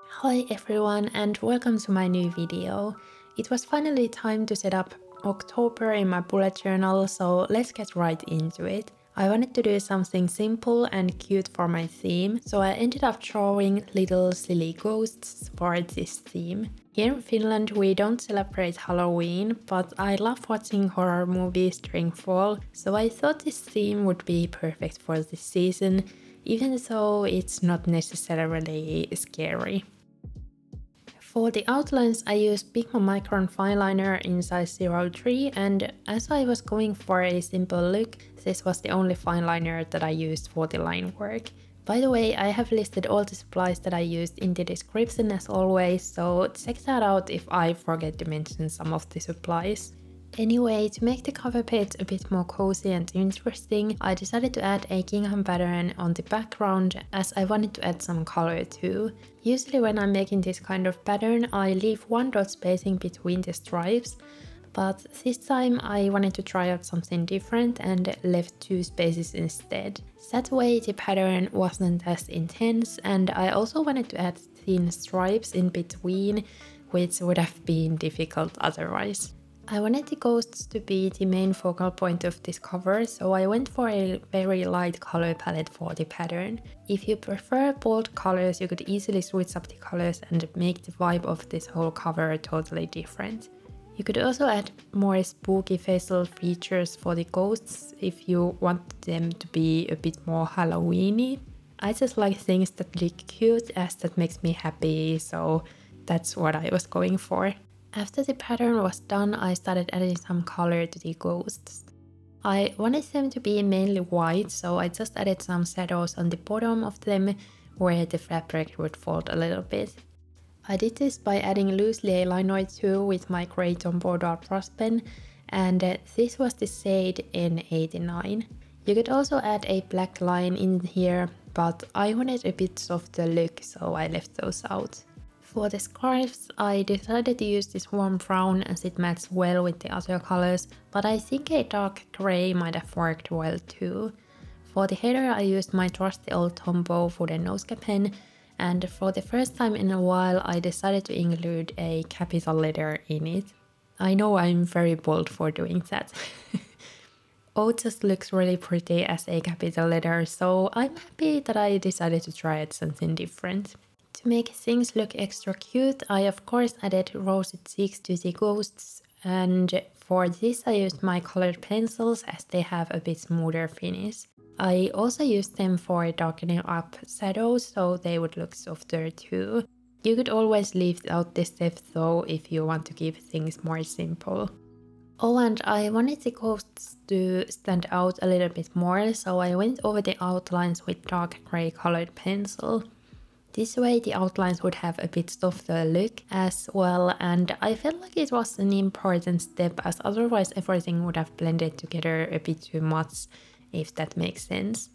Hi everyone and welcome to my new video. It was finally time to set up October in my bullet journal, so let's get right into it. I wanted to do something simple and cute for my theme, so I ended up drawing little silly ghosts for this theme. Here in Finland we don't celebrate Halloween, but I love watching horror movies during fall, so I thought this theme would be perfect for this season, even though it's not necessarily scary. For the outlines I used Big Micron fine liner in size 03, and as I was going for a simple look, this was the only fine liner that I used for the line work. By the way, I have listed all the supplies that I used in the description as always, so check that out if I forget to mention some of the supplies. Anyway, to make the cover page a bit more cozy and interesting, I decided to add a gingham pattern on the background as I wanted to add some color too. Usually when I'm making this kind of pattern, I leave one dot spacing between the stripes, but this time I wanted to try out something different and left two spaces instead. That way the pattern wasn't as intense, and I also wanted to add thin stripes in between, which would have been difficult otherwise. I wanted the ghosts to be the main focal point of this cover, so I went for a very light color palette for the pattern. If you prefer bold colors, you could easily switch up the colors and make the vibe of this whole cover totally different. You could also add more spooky facial features for the ghosts if you want them to be a bit more Halloweeny. I just like things that look cute, as that makes me happy, so that's what I was going for. After the pattern was done, I started adding some color to the ghosts. I wanted them to be mainly white, so I just added some shadows on the bottom of them where the fabric would fold a little bit. I did this by adding loosely a line or two with my grey Tom Boydell brush pen, and this was the shade N89. You could also add a black line in here, but I wanted a bit softer look, so I left those out. For the scarves, I decided to use this warm brown as it matched well with the other colors, but I think a dark grey might have worked well too. For the header I used my trusty old Tombow wooden nosecap pen, and for the first time in a while I decided to include a capital letter in it. I know I'm very bold for doing that. O just looks really pretty as a capital letter, so I'm happy that I decided to try out something different. To make things look extra cute, I of course added rosy cheeks to the ghosts, and for this I used my colored pencils as they have a bit smoother finish. I also used them for darkening up shadows so they would look softer too. You could always leave out this step though if you want to keep things more simple. Oh, and I wanted the ghosts to stand out a little bit more, so I went over the outlines with dark grey colored pencil. This way the outlines would have a bit softer look as well, and I felt like it was an important step as otherwise everything would have blended together a bit too much, if that makes sense.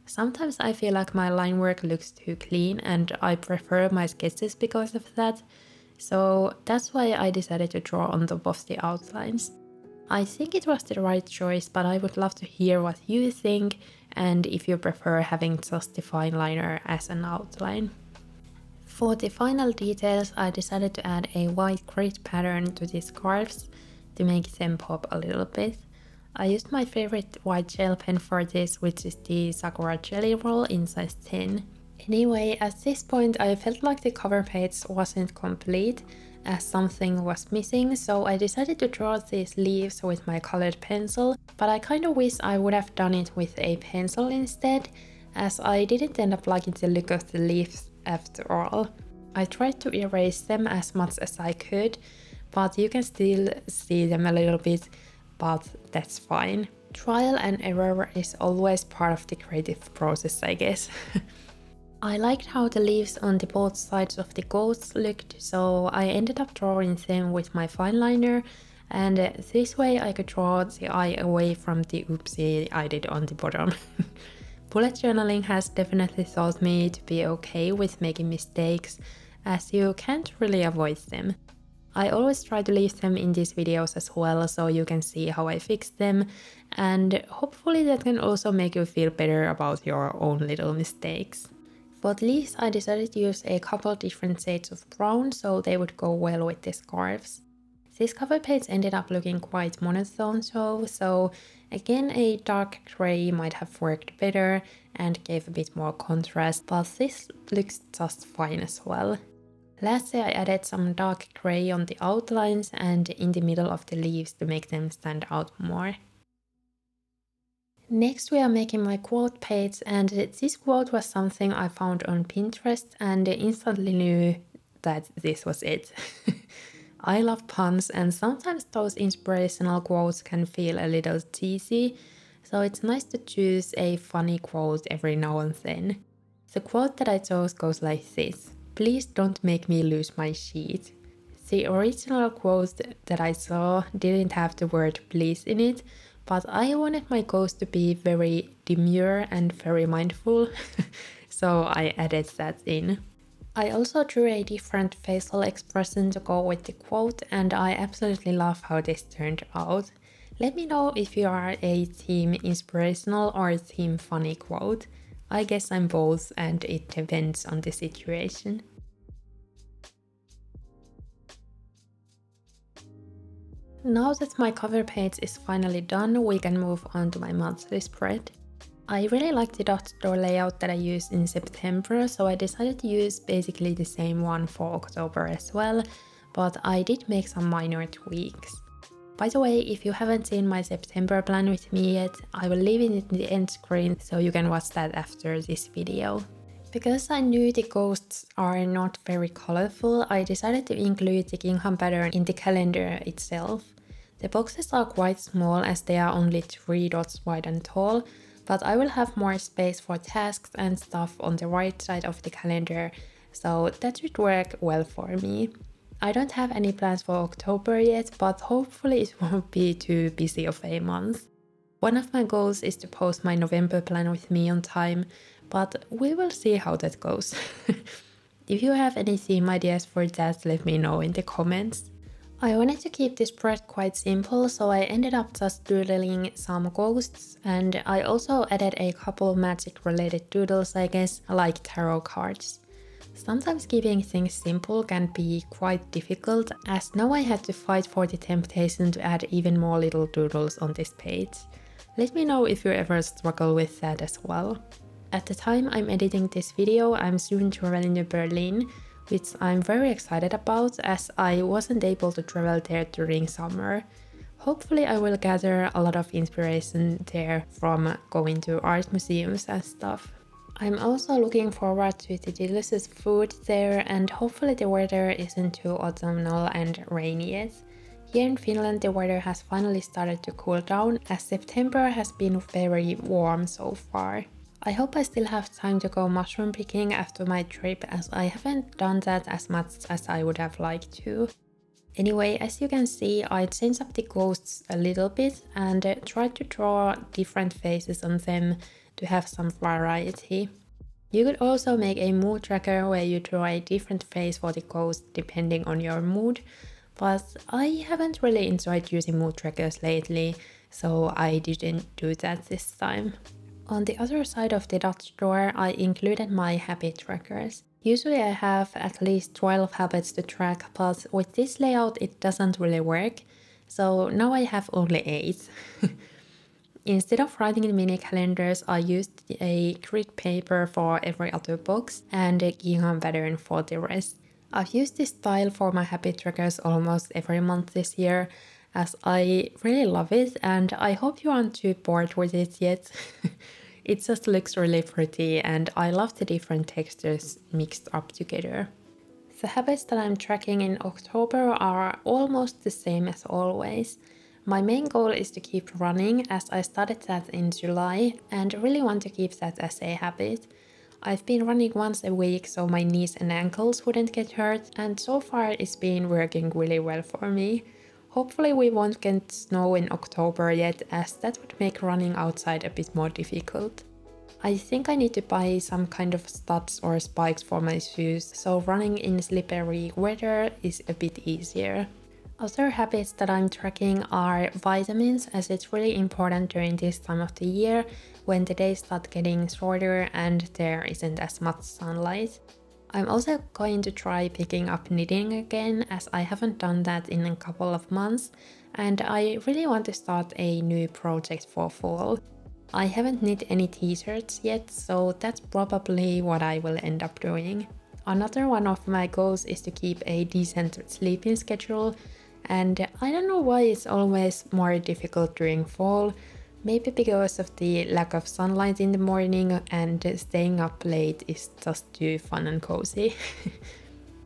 Sometimes I feel like my line work looks too clean and I prefer my sketches because of that, so that's why I decided to draw on top of the outlines. I think it was the right choice, but I would love to hear what you think and if you prefer having just the fine liner as an outline. For the final details, I decided to add a white grid pattern to the scarves to make them pop a little bit. I used my favorite white gel pen for this, which is the Sakura Jelly Roll in size 10. Anyway, at this point I felt like the cover page wasn't complete as something was missing, so I decided to draw these leaves with my colored pencil, but I kind of wish I would have done it with a pencil instead, as I didn't end up liking the look of the leaves after all. I tried to erase them as much as I could, but you can still see them a little bit, but that's fine. Trial and error is always part of the creative process, I guess. I liked how the leaves on the both sides of the ghosts looked, so I ended up drawing them with my fine liner, and this way I could draw the eye away from the oopsie I did on the bottom. Bullet journaling has definitely taught me to be okay with making mistakes, as you can't really avoid them. I always try to leave them in these videos as well, so you can see how I fix them, and hopefully that can also make you feel better about your own little mistakes. For the leaves, I decided to use a couple different shades of brown so they would go well with the scarves. This cover page ended up looking quite monotone though, so again a dark grey might have worked better and gave a bit more contrast, but this looks just fine as well. Lastly, I added some dark grey on the outlines and in the middle of the leaves to make them stand out more. Next we are making my quote page, and this quote was something I found on Pinterest and instantly knew that this was it. I love puns, and sometimes those inspirational quotes can feel a little cheesy, so it's nice to choose a funny quote every now and then. The quote that I chose goes like this: "Please don't make me lose my sheet." The original quote that I saw didn't have the word please in it, but I wanted my ghost to be very demure and very mindful, so I added that in. I also drew a different facial expression to go with the quote, and I absolutely love how this turned out. Let me know if you are a team inspirational or team funny quote. I guess I'm both, and it depends on the situation. Now that my cover page is finally done, we can move on to my monthly spread. I really like the dot store layout that I used in September, so I decided to use basically the same one for October as well, but I did make some minor tweaks. By the way, if you haven't seen my September plan with me yet, I will leave it in the end screen so you can watch that after this video. Because I knew the ghosts are not very colorful, I decided to include the gingham pattern in the calendar itself. The boxes are quite small as they are only 3 dots wide and tall, but I will have more space for tasks and stuff on the right side of the calendar, so that should work well for me. I don't have any plans for October yet, but hopefully it won't be too busy of a month. One of my goals is to post my November plan with me on time, but we will see how that goes. If you have any theme ideas for that, let me know in the comments. I wanted to keep this spread quite simple, so I ended up just doodling some ghosts, and I also added a couple magic related doodles, I guess, like tarot cards. Sometimes keeping things simple can be quite difficult, as now I had to fight for the temptation to add even more little doodles on this page. Let me know if you ever struggle with that as well. At the time I'm editing this video, I'm soon traveling to Berlin, which I'm very excited about as I wasn't able to travel there during summer. Hopefully I will gather a lot of inspiration there from going to art museums and stuff. I'm also looking forward to the delicious food there, and hopefully the weather isn't too autumnal and rainy yet. Here in Finland the weather has finally started to cool down as September has been very warm so far. I hope I still have time to go mushroom picking after my trip, as I haven't done that as much as I would have liked to. Anyway, as you can see, I changed up the ghosts a little bit and tried to draw different faces on them to have some variety. You could also make a mood tracker where you draw a different face for the ghost depending on your mood, but I haven't really enjoyed using mood trackers lately, so I didn't do that this time. On the other side of the dot drawer, I included my habit trackers. Usually I have at least 12 habits to track, but with this layout it doesn't really work, so now I have only 8. Instead of writing in mini calendars, I used a grid paper for every other box and a gingham pattern for the rest. I've used this style for my habit trackers almost every month this year, as I really love it, and I hope you aren't too bored with it yet. It just looks really pretty, and I love the different textures mixed up together. The habits that I'm tracking in October are almost the same as always. My main goal is to keep running, as I started that in July and really want to keep that as a habit. I've been running once a week so my knees and ankles wouldn't get hurt, and so far it's been working really well for me. Hopefully we won't get snow in October yet, as that would make running outside a bit more difficult. I think I need to buy some kind of studs or spikes for my shoes, so running in slippery weather is a bit easier. Other habits that I'm tracking are vitamins, as it's really important during this time of the year when the days start getting shorter and there isn't as much sunlight. I'm also going to try picking up knitting again, as I haven't done that in a couple of months, and I really want to start a new project for fall. I haven't knit any t-shirts yet, so that's probably what I will end up doing. Another one of my goals is to keep a decent sleeping schedule, and I don't know why it's always more difficult during fall. Maybe because of the lack of sunlight in the morning and staying up late is just too fun and cozy.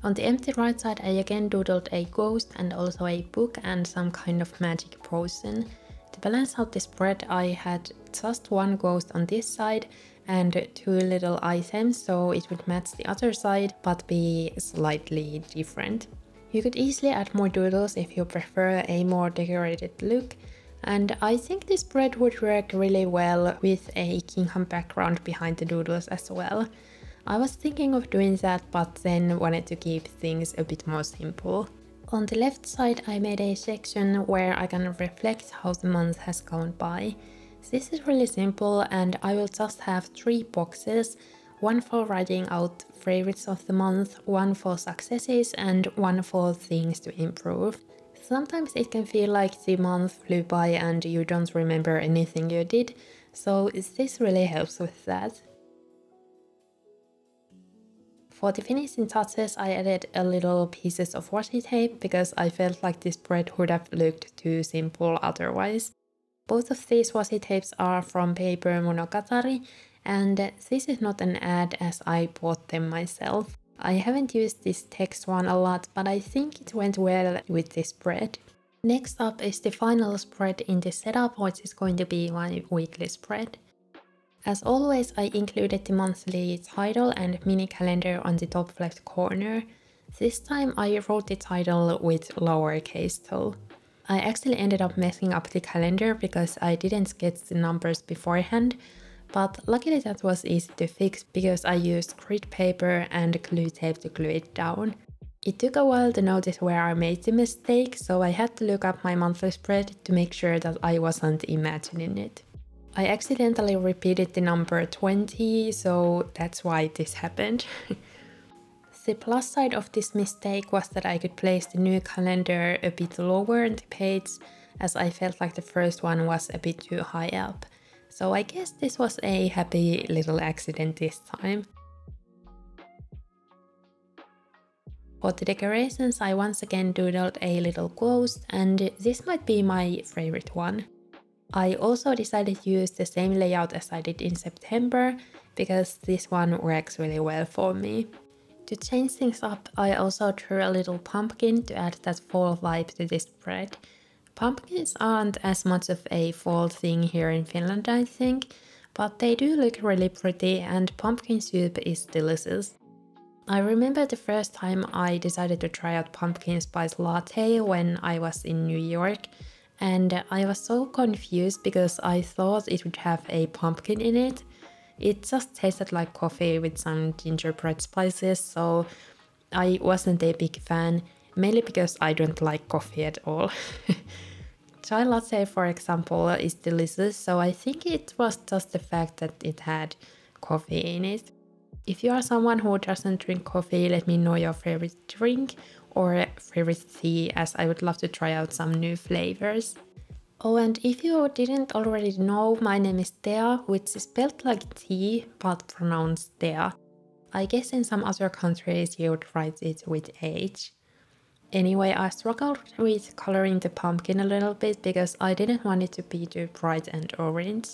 On the empty right side, I again doodled a ghost and also a book and some kind of magic potion. To balance out the spread, I had just one ghost on this side and two little items, so it would match the other side but be slightly different. You could easily add more doodles if you prefer a more decorated look, and I think this spread would work really well with a gingham background behind the doodles as well. I was thinking of doing that, but then wanted to keep things a bit more simple. On the left side, I made a section where I can reflect how the month has gone by. This is really simple, and I will just have 3 boxes, one for writing out favorites of the month, one for successes, and one for things to improve. Sometimes it can feel like the month flew by and you don't remember anything you did, so this really helps with that. For the finishing touches, I added a little pieces of washi tape because I felt like this spread would have looked too simple otherwise. Both of these washi tapes are from Paper Monogatari, and this is not an ad as I bought them myself. I haven't used this text one a lot, but I think it went well with this spread. Next up is the final spread in the setup, which is going to be my weekly spread. As always, I included the monthly title and mini calendar on the top left corner. This time I wrote the title with lowercase though. I actually ended up messing up the calendar because I didn't sketch the numbers beforehand, but luckily that was easy to fix because I used grid paper and glue tape to glue it down. It took a while to notice where I made the mistake, so I had to look up my monthly spread to make sure that I wasn't imagining it. I accidentally repeated the number 20, so that's why this happened. The plus side of this mistake was that I could place the new calendar a bit lower on the page, as I felt like the first one was a bit too high up. So I guess this was a happy little accident this time. For the decorations, I once again doodled a little ghost, and this might be my favorite one. I also decided to use the same layout as I did in September, because this one works really well for me. To change things up, I also drew a little pumpkin to add that fall vibe to this spread. Pumpkins aren't as much of a fall thing here in Finland, I think, but they do look really pretty and pumpkin soup is delicious. I remember the first time I decided to try out pumpkin spice latte when I was in New York, and I was so confused because I thought it would have a pumpkin in it. It just tasted like coffee with some gingerbread spices, so I wasn't a big fan, mainly because I don't like coffee at all. Chai latte, for example, is delicious, so I think it was just the fact that it had coffee in it. If you are someone who doesn't drink coffee, let me know your favorite drink or favorite tea, as I would love to try out some new flavors. Oh, and if you didn't already know, my name is Thea, which is spelled like tea but pronounced Thea. I guess in some other countries you would write it with H. Anyway, I struggled with coloring the pumpkin a little bit because I didn't want it to be too bright and orange.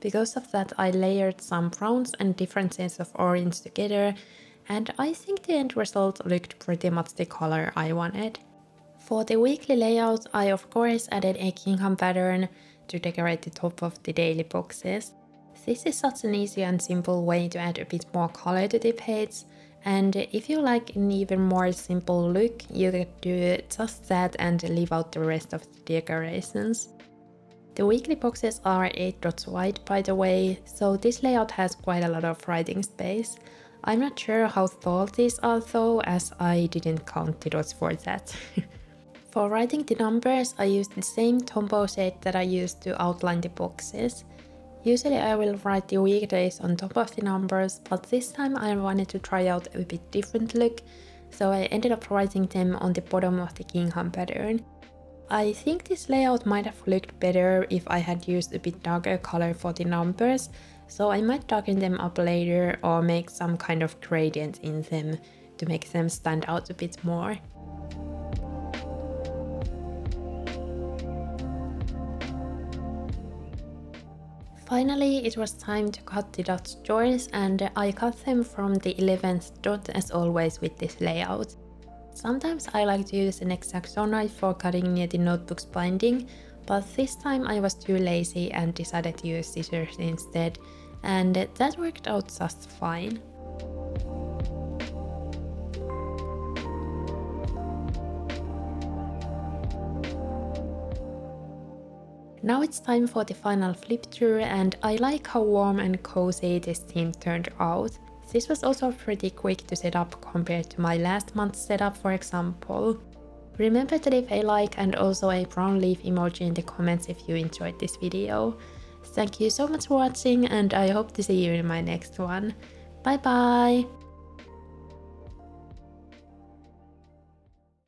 Because of that, I layered some browns and different shades of orange together, and I think the end result looked pretty much the color I wanted. For the weekly layout, I of course added a gingham pattern to decorate the top of the daily boxes. This is such an easy and simple way to add a bit more color to the page, and if you like an even more simple look, you could do just that and leave out the rest of the decorations. The weekly boxes are 8 dots wide, by the way, so this layout has quite a lot of writing space. I'm not sure how tall these are though, as I didn't count the dots for that. For writing the numbers, I used the same Tombow shade that I used to outline the boxes. Usually I will write the weekdays on top of the numbers, but this time I wanted to try out a bit different look, so I ended up writing them on the bottom of the gingham pattern. I think this layout might have looked better if I had used a bit darker color for the numbers, so I might darken them up later or make some kind of gradient in them to make them stand out a bit more. Finally, it was time to cut the dot joints, and I cut them from the 11th dot as always with this layout. Sometimes I like to use an X-Acto knife for cutting near the notebook's binding, but this time I was too lazy and decided to use scissors instead, and that worked out just fine. Now it's time for the final flip through, and I like how warm and cozy this theme turned out. This was also pretty quick to set up compared to my last month's setup, for example. Remember to leave a like and also a brown leaf emoji in the comments if you enjoyed this video. Thank you so much for watching, and I hope to see you in my next one. Bye bye!